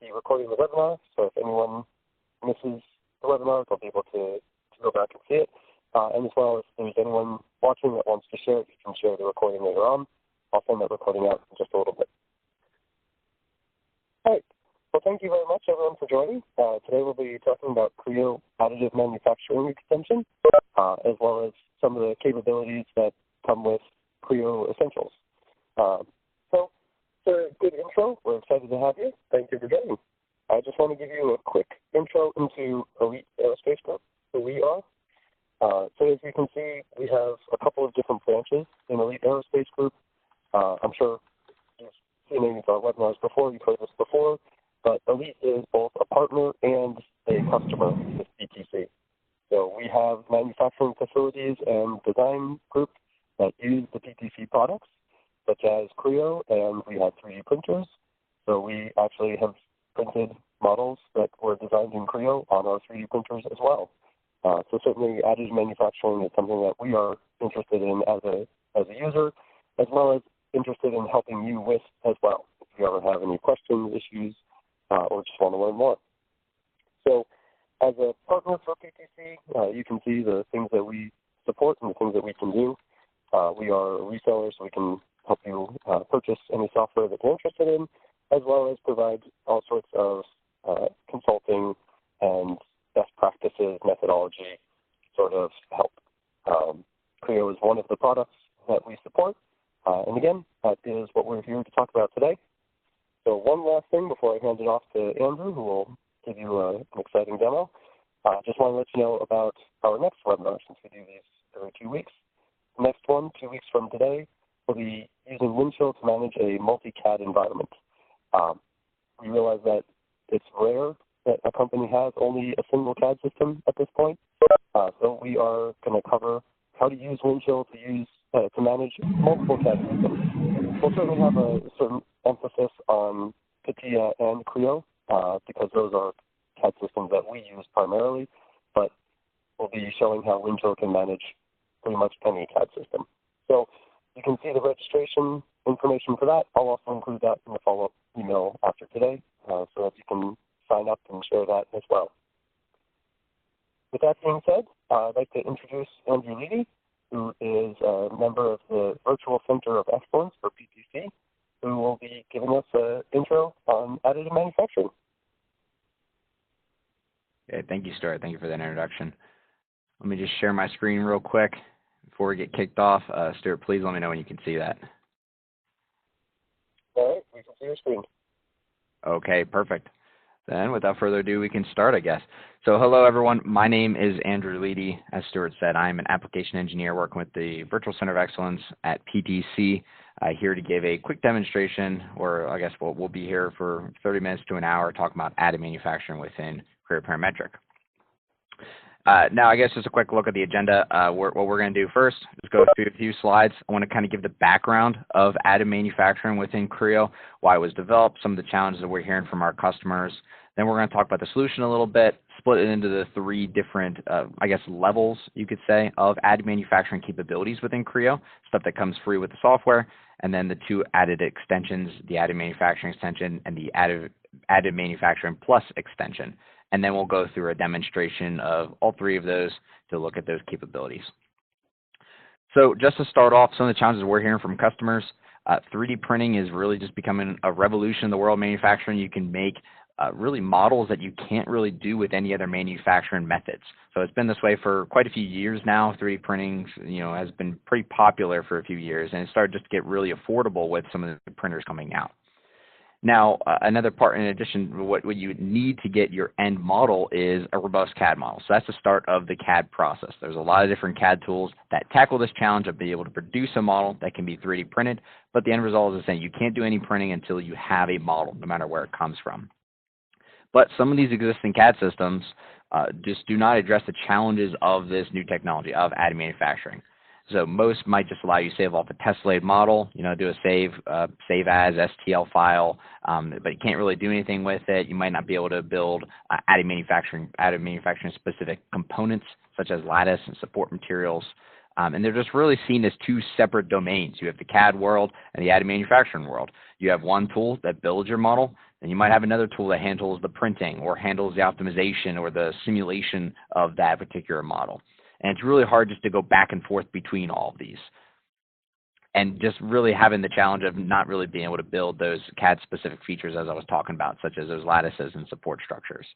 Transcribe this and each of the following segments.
be recording the webinar, so if anyone misses the webinar, they'll be able to go back and see it. And as well, if there's anyone watching that wants to share it, you can share the recording later on. I'll send that recording out in just a little bit. All right. Well, thank you very much, everyone, for joining. Today we'll be talking about Creo Additive Manufacturing Extension, as well as some of the capabilities that come with Creo Essentials. So, for a good intro, we're excited to have you. Thank you for joining. I just want to give you a quick intro into Elite Aerospace Group, who we are. So as you can see, we have a couple of different branches in Elite Aerospace Group. I'm sure you've seen any of our webinars before, you've heard this before, but Elite is both a partner and a customer with PTC. So we have manufacturing facilities and design groups that use the PTC products, such as Creo, and we have 3D printers. So we actually have printed models that were designed in Creo on our 3D printers as well. So certainly additive manufacturing is something that we are interested in as a user, as well as interested in helping you with as well, if you ever have any questions, issues, or just want to learn more. So as a partner for PTC, you can see the things that we support and the things that we can do. We are resellers, so we can help you purchase any software that you're interested in, as well as provide all sorts of consulting and best practices, methodology, sort of help. Creo is one of the products that we support. And again, that is what we're here to talk about today. So one last thing before I hand it off to Andrew, who will give you an exciting demo. I just want to let you know about our next webinar, since we do these every 2 weeks. The next one, 2 weeks from today, we'll be using Windchill to manage a multi-CAD environment. We realize that it's rare that a company has only a single CAD system at this point. So we are going to cover how to use Windchill to manage multiple CAD systems. We'll certainly have a certain emphasis on CATIA and Creo because those are CAD systems that we use primarily, but we'll be showing how Windchill can manage pretty much any CAD system. So you can see the registration information for that. I'll also include that in the follow-up email after today so that you can sign up and share that as well. With that being said, I'd like to introduce Andrew Leedy, who is a member of the Virtual Center of Excellence for PTC, who will be giving us an intro on additive manufacturing. Okay, thank you, Stuart. Thank you for that introduction. Let me just share my screen real quick before we get kicked off. Stuart, please let me know when you can see that. All right, we can see your screen. Okay, perfect. Then, without further ado, we can start, I guess. So, hello, everyone. My name is Andrew Leedy. As Stuart said, I'm an application engineer working with the Virtual Center of Excellence at PTC, here to give a quick demonstration, or I guess we'll be here for 30 minutes to an hour talking about additive manufacturing within Creo Parametric. Now, I guess just a quick look at the agenda. What we're going to do first is go through a few slides. I want to kind of give the background of additive manufacturing within Creo, why it was developed, some of the challenges that we're hearing from our customers. Then we're going to talk about the solution a little bit, split it into the 3 different, I guess, levels, you could say, of additive manufacturing capabilities within Creo, stuff that comes free with the software, and then the 2 added extensions, the additive manufacturing extension and the additive manufacturing plus extension. And then we'll go through a demonstration of all 3 of those to look at those capabilities. So just to start off, some of the challenges we're hearing from customers, 3D printing is really just becoming a revolution in the world of manufacturing. You can make really models that you can't really do with any other manufacturing methods. So it's been this way for quite a few years now. 3D printing, has been pretty popular for a few years, and it started just to get really affordable with some of the printers coming out. Now, another part, in addition, what you need to get your end model is a robust CAD model. So that's the start of the CAD process. There's a lot of different CAD tools that tackle this challenge of being able to produce a model that can be 3D printed, but the end result is the same. You can't do any printing until you have a model, no matter where it comes from. But some of these existing CAD systems just do not address the challenges of this new technology, of additive manufacturing. So most might just allow you to save off a tested model, do a save as STL file, but you can't really do anything with it. You might not be able to build additive manufacturing specific components such as lattice and support materials. And they're just really seen as 2 separate domains. You have the CAD world and the additive manufacturing world. You have one tool that builds your model, Then you might have another tool that handles the printing or handles the optimization or the simulation of that particular model. And it's really hard just to go back and forth between all of these, and just really having the challenge of not really being able to build those CAD-specific features as I was talking about, such as those lattices and support structures.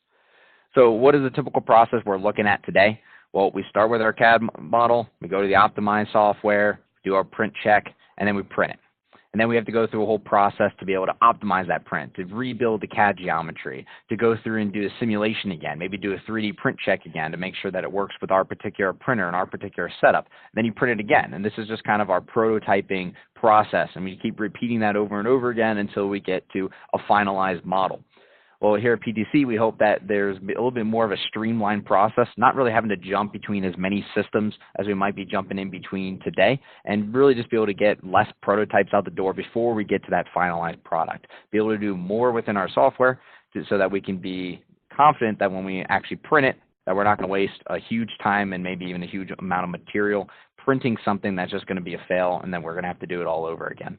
So what is the typical process we're looking at today? Well, we start with our CAD model, we go to the Optimize software, do our print check, and then we print it. And then we have to go through a whole process to be able to optimize that print, to rebuild the CAD geometry, to go through and do a simulation again, maybe do a 3D print check again to make sure that it works with our particular printer and our particular setup. Then you print it again, and this is just kind of our prototyping process, and we keep repeating that over and over again until we get to a finalized model. Well, here at PTC, we hope that there's a little bit more of a streamlined process, not really having to jump between as many systems as we might be jumping in between today, and really just be able to get less prototypes out the door before we get to that finalized product. Be able to do more within our software so that we can be confident that when we actually print it, that we're not going to waste a huge time and maybe even a huge amount of material printing something that's just going to be a fail, and then we're going to have to do it all over again.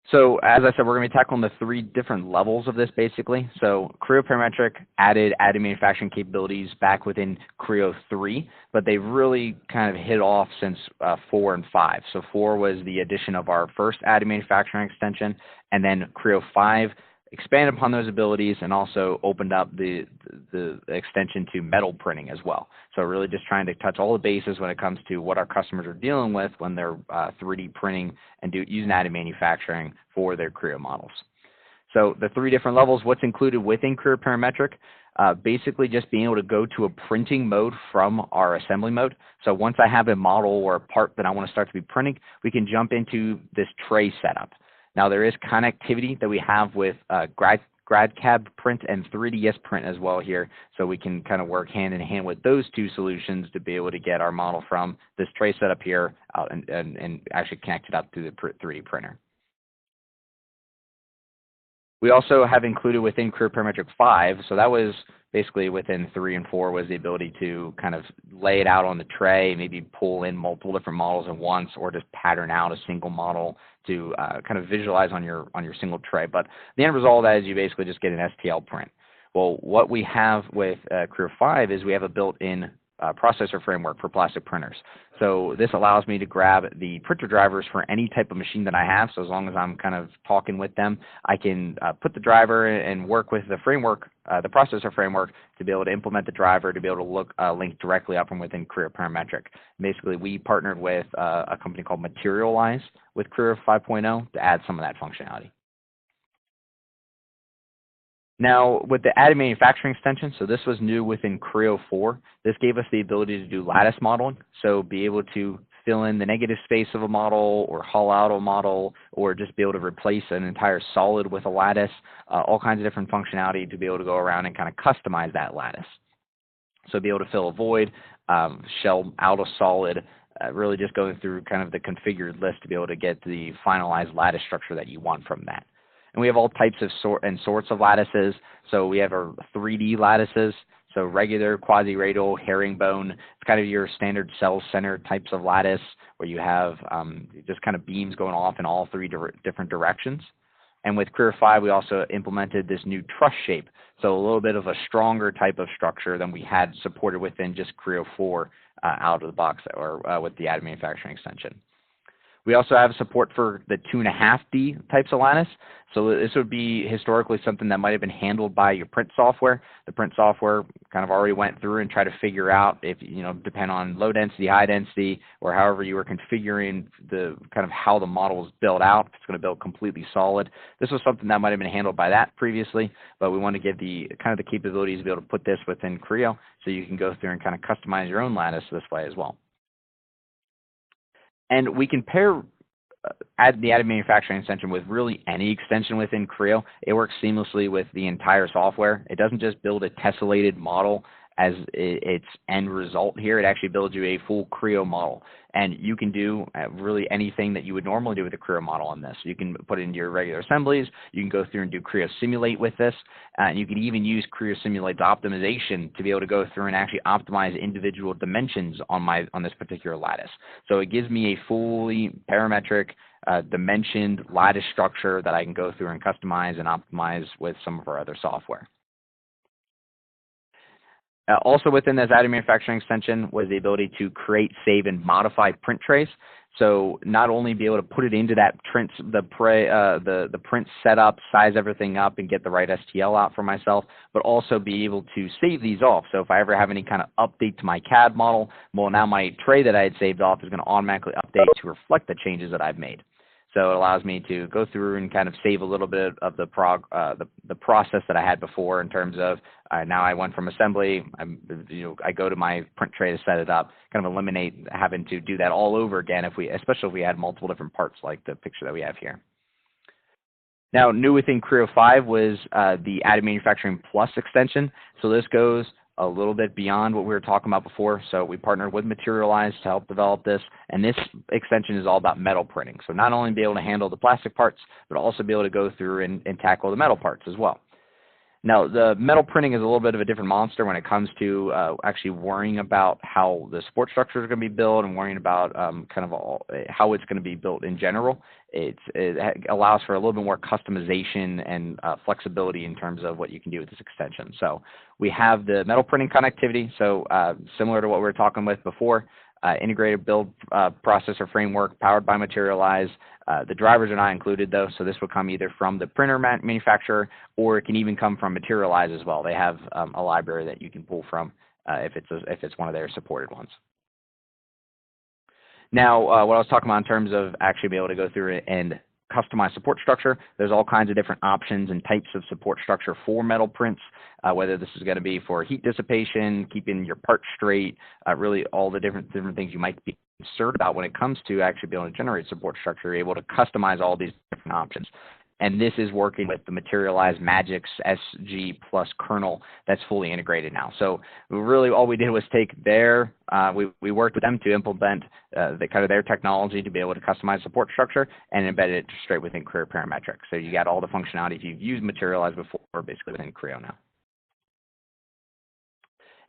So as I said, we're going to be tackling the 3 different levels of this basically. So Creo Parametric added additive manufacturing capabilities back within Creo 3, but they've really kind of hit off since 4 and 5. So 4 was the addition of our first additive manufacturing extension, and then Creo 5 expanded upon those abilities and also opened up the extension to metal printing as well. So really just trying to touch all the bases when it comes to what our customers are dealing with when they're 3D printing and using additive manufacturing for their Creo models. So the 3 different levels, what's included within Creo Parametric, basically just being able to go to a printing mode from our assembly mode. So once I have a model or a part that I want to start to be printing, we can jump into this tray setup. Now there is connectivity that we have with GradCAD print and 3ds print as well here, so we can kind of work hand in hand with those 2 solutions to be able to get our model from this tray setup here out and actually connect it up to the 3D printer. We also have included within Creo Parametric 5, so that was basically within 3 and 4 was the ability to kind of lay it out on the tray, maybe pull in multiple different models at once, or just pattern out a single model to kind of visualize on your single tray. But the end result of that is you basically just get an STL print. Well, what we have with Creo 5 is we have a built-in processor framework for plastic printers. So this allows me to grab the printer drivers for any type of machine that I have. So as long as I'm kind of talking with them, I can put the driver and work with the framework, the processor framework, to be able to implement the driver, to be able to link directly up from within Creo Parametric. Basically, we partnered with a company called Finalize with Creo 5.0 to add some of that functionality. Now, with the additive manufacturing extension, so this was new within Creo 4. This gave us the ability to do lattice modeling, so be able to fill in the negative space of a model or hollow out a model, or just be able to replace an entire solid with a lattice, all kinds of different functionality to be able to go around and kind of customize that lattice. So be able to fill a void, shell out a solid, really just going through kind of the configured list to be able to get the finalized lattice structure that you want from that. And we have all types of sorts of lattices. So we have our 3D lattices, so regular, quasi-radial, herringbone. It's kind of your standard cell center types of lattice where you have just kind of beams going off in all 3 different directions. And with Creo 5, we also implemented this new truss shape, so a little bit of a stronger type of structure than we had supported within just Creo 4 out of the box, or with the additive manufacturing extension. We also have support for the 2.5D types of lattice. So this would be historically something that might have been handled by your print software. The print software kind of already went through and tried to figure out if, depend on low density, high density, or however you were configuring the kind of how the model was built out, if it's going to build completely solid. This was something that might have been handled by that previously, but we want to give the kind of the capabilities to be able to put this within Creo so you can go through and kind of customize your own lattice this way as well. And we can pair the additive manufacturing extension with really any extension within Creo. It works seamlessly with the entire software. It doesn't just build a tessellated model as its end result here. It actually builds you a full Creo model. And you can do really anything that you would normally do with a Creo model on this. You can put it into your regular assemblies. You can go through and do Creo Simulate with this. And you can even use Creo Simulate's optimization to be able to go through and actually optimize individual dimensions on this particular lattice. So it gives me a fully parametric dimensioned lattice structure that I can go through and customize and optimize with some of our other software. Also within this additive manufacturing extension was the ability to create, save, and modify print trays. So not only be able to put it into that the print setup, size everything up, and get the right STL out for myself, but also be able to save these off. So if I ever have any kind of update to my CAD model, well, now my tray that I had saved off is going to automatically update to reflect the changes that I've made. So it allows me to go through and kind of save a little bit of the process that I had before in terms of now I went from assembly, I go to my print tray to set it up, kind of eliminate having to do that all over again, especially if we had multiple different parts like the picture that we have here. Now, new within Creo 5 was the Additive Manufacturing Plus extension. So this goes a little bit beyond what we were talking about before. So we partnered with Finalize to help develop this, and this extension is all about metal printing. So not only be able to handle the plastic parts, but also be able to go through and tackle the metal parts as well. Now, the metal printing is a little bit of a different monster when it comes to actually worrying about how the support structure is going to be built and worrying about how it's going to be built in general. It allows for a little bit more customization and flexibility in terms of what you can do with this extension. So we have the metal printing connectivity, so similar to what we were talking with before, integrated build processor framework powered by Finalize. The drivers are not included though, so this will come either from the printer manufacturer or it can even come from Finalize as well. They have a library that you can pull from if it's one of their supported ones. Now, what I was talking about in terms of actually being able to go through and customize support structure, there's all kinds of different options and types of support structure for metal prints, whether this is going to be for heat dissipation, keeping your parts straight, really all the different things you might be concerned about when it comes to actually being able to generate support structure. You're able to customize all these different options. And this is working with the Finalize Magix SG Plus kernel that's fully integrated now. So really all we did was take we worked with them to implement their technology to be able to customize support structure and embed it straight within Creo Parametric. So you got all the functionality if you've used Finalize before, basically within Creo now.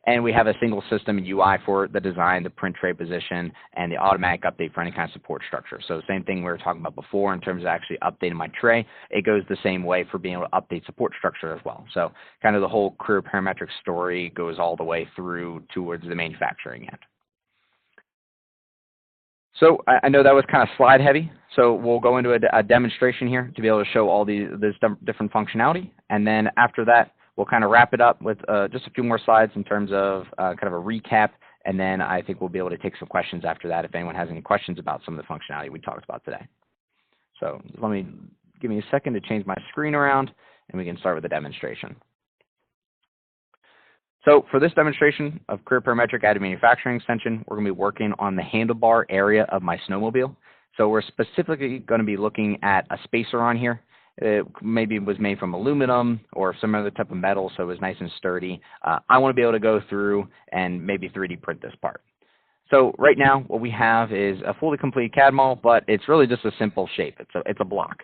And we have a single system UI for the design, the print tray position, and the automatic update for any kind of support structure. So same thing we were talking about before in terms of actually updating my tray. It goes the same way for being able to update support structure as well. So kind of the whole Creo Parametric story goes all the way through towards the manufacturing end. So I know that was kind of slide heavy, so we'll go into a demonstration here to be able to show all this different functionality. And then after that, we'll kind of wrap it up with just a few more slides in terms of kind of a recap, and then I think we'll be able to take some questions after that if anyone has any questions about some of the functionality we talked about today. So give me a second to change my screen around, and we can start with the demonstration. So for this demonstration of Creo Parametric Additive Manufacturing Extension, we're going to be working on the handlebar area of my snowmobile. So we're specifically going to be looking at a spacer on here. It maybe was made from aluminum or some other type of metal, so it was nice and sturdy. I want to be able to go through and maybe 3D print this part. So right now, what we have is a fully complete CAD model, but it's really just a simple shape. It's a block.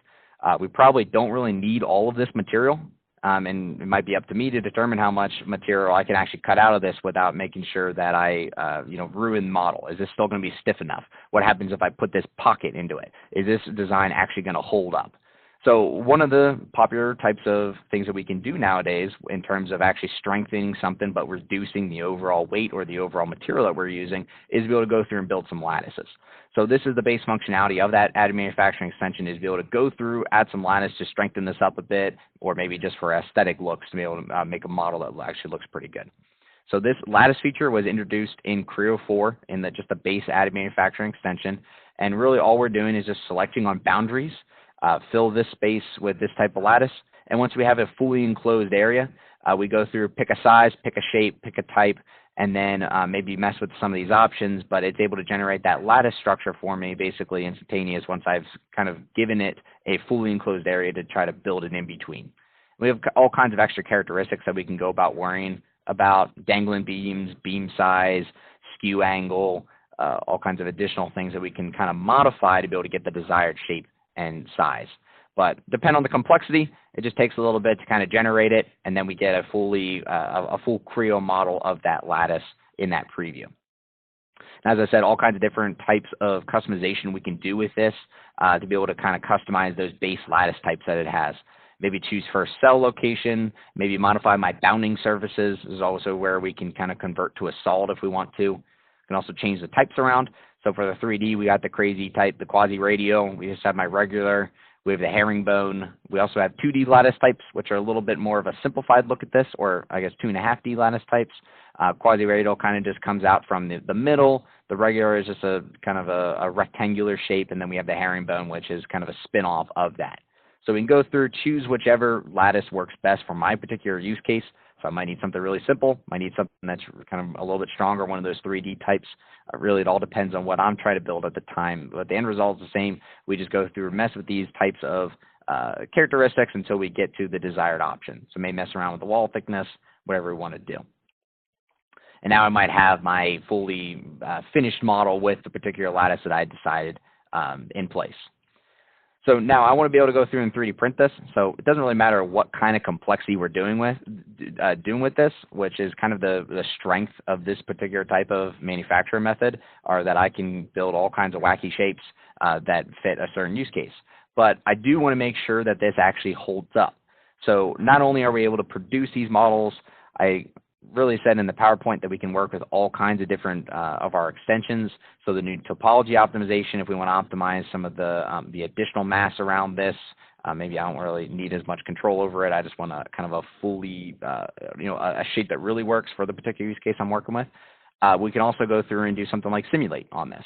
We probably don't really need all of this material, and it might be up to me to determine how much material I can actually cut out of this without making sure that I ruin the model. Is this still going to be stiff enough? What happens if I put this pocket into it? Is this design actually going to hold up? So one of the popular types of things that we can do nowadays in terms of actually strengthening something but reducing the overall weight or the overall material that we're using is to be able to go through and build some lattices. So this is the base functionality of that additive manufacturing extension, is to be able to go through, add some lattice to strengthen this up a bit, or maybe just for aesthetic looks to be able to make a model that actually looks pretty good. So this lattice feature was introduced in Creo 4 in just the base additive manufacturing extension. And really all we're doing is just selecting on boundaries, fill this space with this type of lattice. And once we have a fully enclosed area, we go through, pick a size, pick a shape, pick a type, and then maybe mess with some of these options, but it's able to generate that lattice structure for me basically instantaneous once I've kind of given it a fully enclosed area to try to build it in between. We have all kinds of extra characteristics that we can go about worrying about dangling beams, beam size, skew angle, all kinds of additional things that we can kind of modify to be able to get the desired shape and size. But depending on the complexity, it just takes a little bit to kind of generate it, and then we get a full Creo model of that lattice in that preview. And as I said, all kinds of different types of customization we can do with this to be able to kind of customize those base lattice types that it has. Maybe choose first cell location, maybe modify my bounding surfaces. This is also where we can kind of convert to a solid if we want to. We can also change the types around. So for the 3D, we got the crazy type, the quasi-radial. We just have my regular. We have the herringbone. We also have 2D lattice types, which are a little bit more of a simplified look at this, or I guess 2.5D lattice types. Quasi-radial kind of just comes out from the middle. The regular is just a kind of a rectangular shape, and then we have the herringbone, which is kind of a spin-off of that. So we can go through, choose whichever lattice works best for my particular use case. So I might need something really simple. I might need something that's kind of a little bit stronger, one of those 3D types. Really, it all depends on what I'm trying to build at the time. But the end result is the same. We just go through, mess with these types of characteristics until we get to the desired option. So maybe mess around with the wall thickness, whatever we want to do. And now I might have my fully finished model with the particular lattice that I decided in place. So now I want to be able to go through and 3D print this. So it doesn't really matter what kind of complexity we're doing with this, which is kind of the strength of this particular type of manufacturing method, are that I can build all kinds of wacky shapes that fit a certain use case. But I do want to make sure that this actually holds up. So not only are we able to produce these models, I really said in the PowerPoint that we can work with all kinds of different of our extensions. So the new topology optimization, if we want to optimize some of the additional mass around this, maybe I don't really need as much control over it. I just want a kind of a fully, a shape that really works for the particular use case I'm working with. We can also go through and do something like simulate on this.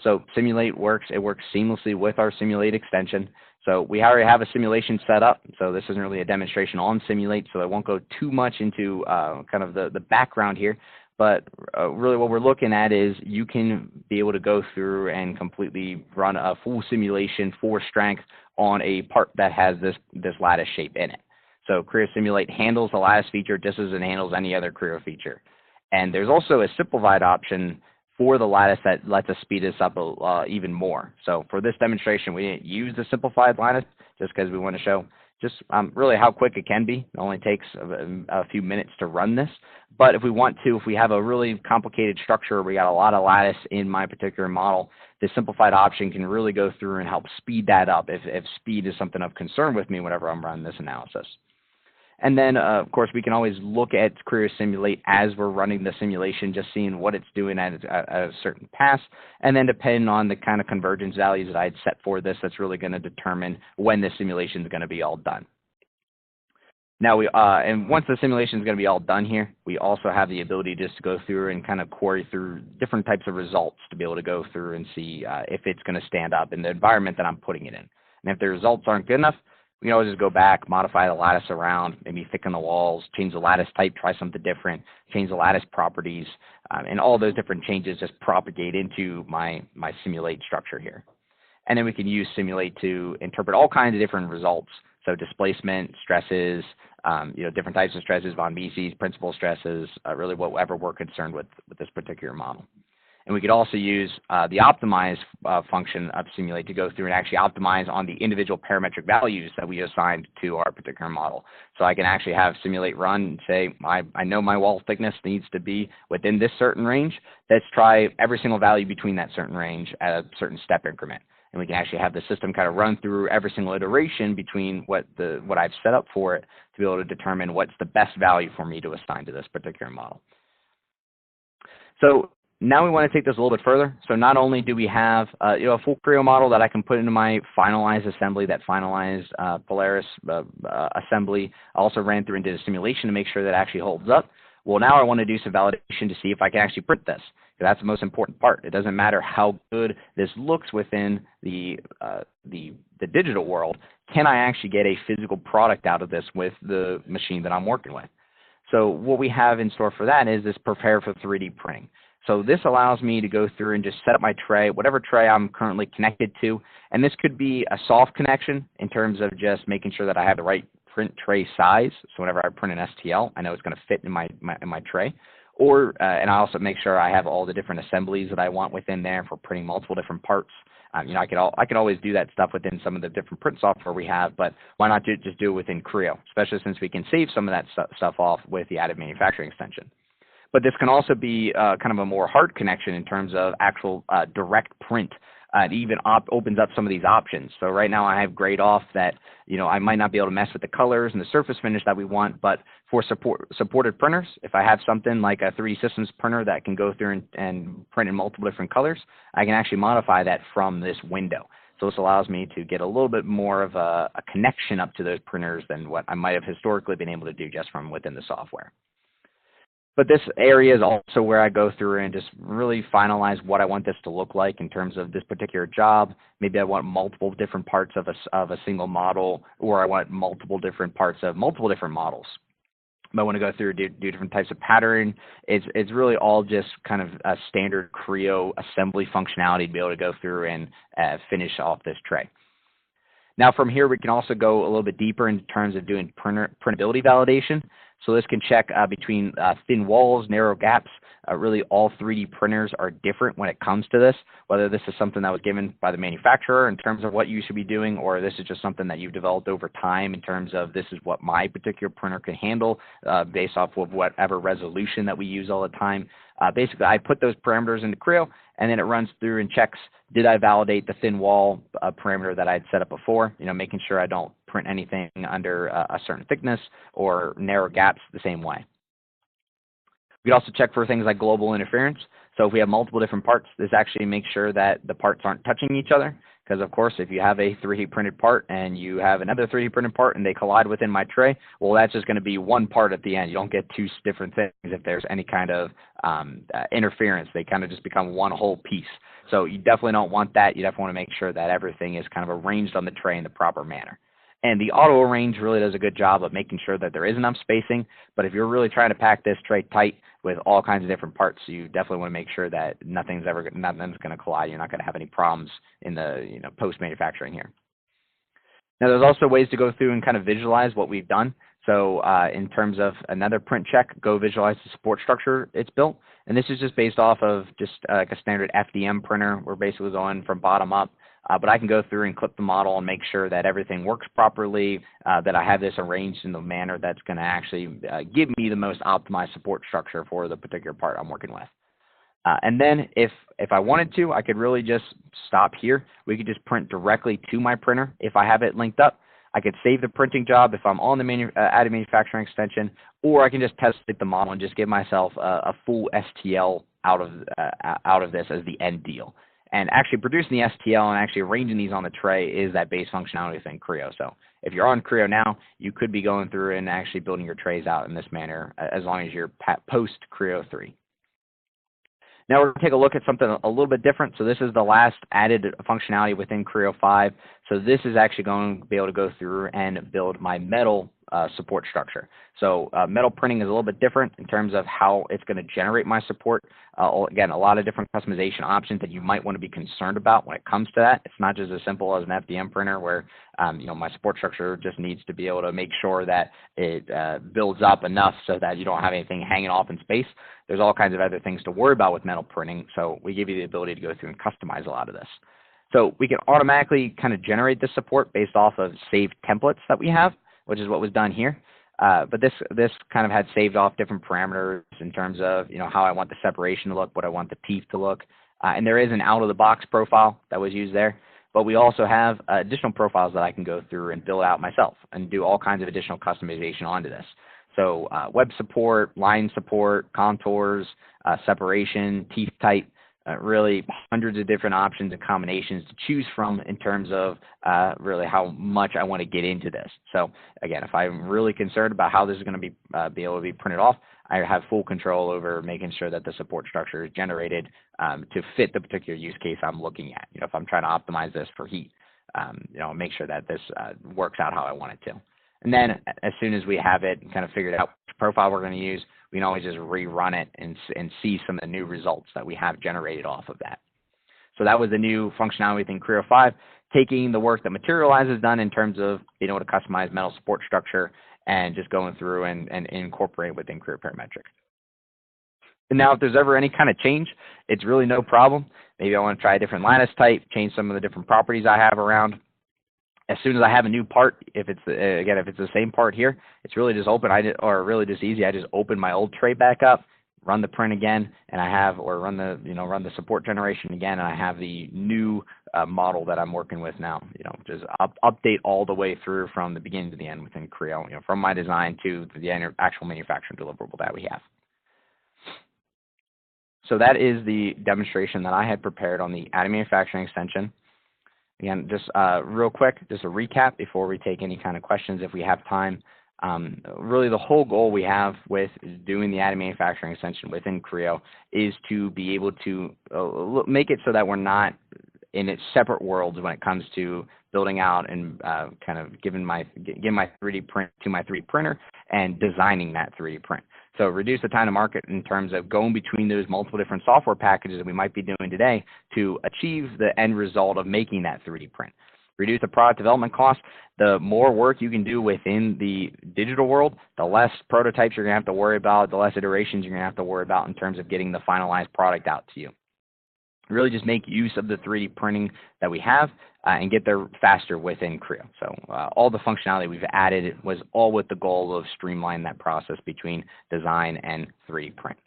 So simulate works, it works seamlessly with our simulate extension. So we already have a simulation set up, so this isn't really a demonstration on simulate, so I won't go too much into kind of the background here. But really what we're looking at is you can be able to go through and completely run a full simulation for strength on a part that has this lattice shape in it. So Creo Simulate handles the lattice feature just as it handles any other Creo feature. And there's also a simplified option for the lattice that lets us speed this up even more. So for this demonstration, we didn't use the simplified lattice just because we want to show just really how quick it can be. It only takes a few minutes to run this. But if we want to, if we have a really complicated structure, we got a lot of lattice in my particular model, the simplified option can really go through and help speed that up if speed is something of concern with me whenever I'm running this analysis. And then, of course, we can always look at Creo Simulate as we're running the simulation, just seeing what it's doing at a certain pass. And then depending on the kind of convergence values that I'd set for this, that's really going to determine when the simulation is going to be all done. Now, and once the simulation is going to be all done here, we also have the ability just to go through and kind of query through different types of results to be able to go through and see if it's going to stand up in the environment that I'm putting it in. And if the results aren't good enough, we can always just go back, modify the lattice around, maybe thicken the walls, change the lattice type, try something different, change the lattice properties, and all those different changes just propagate into my simulate structure here. And then we can use simulate to interpret all kinds of different results. So displacement, stresses, different types of stresses, von Mises, principal stresses, really whatever we're concerned with this particular model. And we could also use the optimize function of simulate to go through and actually optimize on the individual parametric values that we assigned to our particular model. So I can actually have simulate run and say, I know my wall thickness needs to be within this certain range. Let's try every single value between that certain range at a certain step increment. And we can actually have the system kind of run through every single iteration between what I've set up for it to be able to determine what's the best value for me to assign to this particular model. So now we want to take this a little bit further. So not only do we have a full Creo model that I can put into my Finalize assembly, that Finalize Polaris assembly, I also ran through and did a simulation to make sure that it actually holds up. Well, now I want to do some validation to see if I can actually print this. That's the most important part. It doesn't matter how good this looks within the digital world. Can I actually get a physical product out of this with the machine that I'm working with? So what we have in store for that is this prepare for 3D printing. So this allows me to go through and just set up my tray, whatever tray I'm currently connected to. And this could be a soft connection in terms of just making sure that I have the right print tray size. So whenever I print an STL, I know it's going to fit in my tray. Or, and I also make sure I have all the different assemblies that I want within there for printing multiple different parts. I could always do that stuff within some of the different print software we have, but why not just do it within Creo, especially since we can save some of that stuff off with the additive manufacturing extension. But this can also be kind of a more hard connection in terms of actual direct print. It even opens up some of these options. So right now I have grayed off that, I might not be able to mess with the colors and the surface finish that we want, but for supported printers, if I have something like a 3D Systems printer that can go through and print in multiple different colors, I can actually modify that from this window. So this allows me to get a little bit more of a connection up to those printers than what I might have historically been able to do just from within the software. But this area is also where I go through and just really finalize what I want this to look like in terms of this particular job. Maybe I want multiple different parts of a single model, or I want multiple different parts of multiple different models. But I want to go through do different types of pattern. It's really all just kind of a standard Creo assembly functionality to be able to go through and finish off this tray. Now from here, we can also go a little bit deeper in terms of doing printability validation. So this can check between thin walls, narrow gaps. Really all 3D printers are different when it comes to this, whether this is something that was given by the manufacturer in terms of what you should be doing, or this is just something that you've developed over time in terms of this is what my particular printer can handle based off of whatever resolution that we use all the time. Basically, I put those parameters into Creo, and then it runs through and checks, did I validate the thin wall parameter that I had set up before, making sure I don't print anything under a certain thickness or narrow gaps the same way. We can also check for things like global interference. So if we have multiple different parts, this actually makes sure that the parts aren't touching each other. Because, of course, if you have a 3D printed part and you have another 3D printed part and they collide within my tray, well, that's just going to be one part at the end. You don't get two different things if there's any kind of interference. They kind of just become one whole piece. So you definitely don't want that. You definitely want to make sure that everything is kind of arranged on the tray in the proper manner. And the auto arrange really does a good job of making sure that there is enough spacing. But if you're really trying to pack this tray tight with all kinds of different parts, you definitely want to make sure that nothing's going to collide. You're not going to have any problems in the post manufacturing here. Now there's also ways to go through and kind of visualize what we've done. So in terms of another print check, go visualize the support structure it's built. And this is just based off of just like a standard FDM printer. We're basically going from bottom up. But I can go through and clip the model and make sure that everything works properly, that I have this arranged in the manner that's going to actually give me the most optimized support structure for the particular part I'm working with. And then if I wanted to, I could really just stop here. We could just print directly to my printer if I have it linked up. I could save the printing job if I'm on the additive manufacturing extension, or I can just test the model and just give myself a full STL out of this as the end deal. And actually producing the STL and actually arranging these on the tray is that base functionality within Creo. So if you're on Creo now, you could be going through and actually building your trays out in this manner as long as you're post Creo 3. Now we're going to take a look at something a little bit different. So this is the last added functionality within Creo 5. So this is actually going to be able to go through and build my metal support structure. So metal printing is a little bit different in terms of how it's going to generate my support. Again, a lot of different customization options that you might want to be concerned about when it comes to that. It's not just as simple as an FDM printer where my support structure just needs to be able to make sure that it builds up enough so that you don't have anything hanging off in space. There's all kinds of other things to worry about with metal printing, so we give you the ability to go through and customize a lot of this. So we can automatically kind of generate this support based off of saved templates that we have, which is what was done here. But this kind of had saved off different parameters in terms of how I want the separation to look, what I want the teeth to look. And there is an out-of-the-box profile that was used there. But we also have additional profiles that I can go through and build out myself and do all kinds of additional customization onto this. So web support, line support, contours, separation, teeth type, really hundreds of different options and combinations to choose from in terms of really how much I want to get into this. So again, if I'm really concerned about how this is going to be able to be printed off, I have full control over making sure that the support structure is generated to fit the particular use case I'm looking at. If I'm trying to optimize this for heat, make sure that this works out how I want it to. And then as soon as we have it kind of figured out which profile we're going to use, we can always just rerun it and see some of the new results that we have generated off of that. So that was the new functionality within Creo 5, taking the work that Materialize has done in terms of being able to customize metal support structure and just going through and incorporate within Creo Parametric. And now if there's ever any kind of change, it's really no problem. Maybe I want to try a different lattice type, change some of the different properties I have around. As soon as I have a new part, if it's again, if it's the same part here, it's really just open, or really just easy. I just open my old tray back up, run the print again, and I have, or run the support generation again, and I have the new model that I'm working with now. Just update all the way through from the beginning to the end within Creo, from my design to the actual manufacturing deliverable that we have. So that is the demonstration that I had prepared on the additive manufacturing extension. Again, just real quick, just a recap before we take any kind of questions if we have time. Really the whole goal we have with doing the additive manufacturing extension within Creo is to be able to make it so that we're not in its separate worlds when it comes to building out and kind of giving my 3D print to my 3D printer and designing that 3D print. So reduce the time to market in terms of going between those multiple different software packages that we might be doing today to achieve the end result of making that 3D print. Reduce the product development cost. The more work you can do within the digital world, the less prototypes you're going to have to worry about, the less iterations you're going to have to worry about in terms of getting the finalized product out to you. Really just make use of the 3D printing that we have and get there faster within Creo. So all the functionality we've added was all with the goal of streamlining that process between design and 3D print.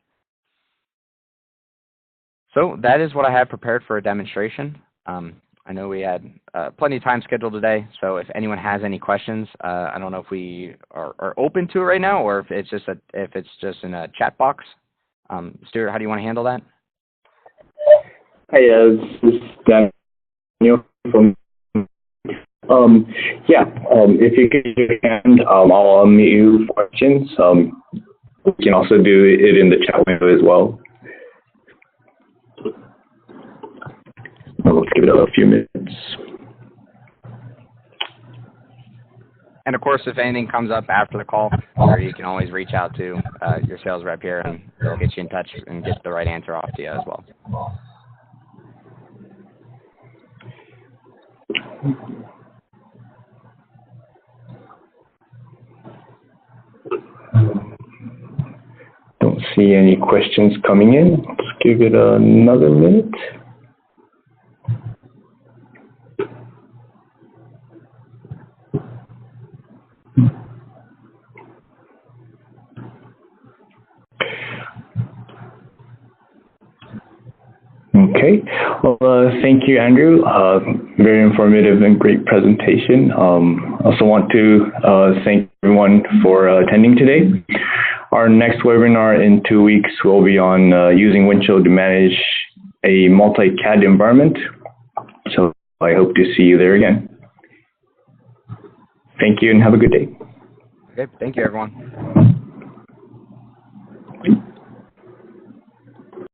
So that is what I have prepared for a demonstration. I know we had plenty of time scheduled today, so if anyone has any questions, I don't know if we are open to it right now or if it's just in a chat box. Stuart, how do you want to handle that? Hey, this is Daniel from. If you could use your hand, I'll unmute you for questions. We can also do it in the chat window as well. Let's give it a few minutes. And of course, if anything comes up after the call, or you can always reach out to your sales rep here, and they'll get you in touch and get the right answer off to you as well. Don't see any questions coming in. Let's give it another minute. Okay. Well, thank you, Andrew. Very informative and great presentation. Also want to thank everyone for attending today. Our next webinar in 2 weeks will be on using Windchill to manage a multi-CAD environment. So I hope to see you there again. Thank you and have a good day. Okay. Thank you, everyone.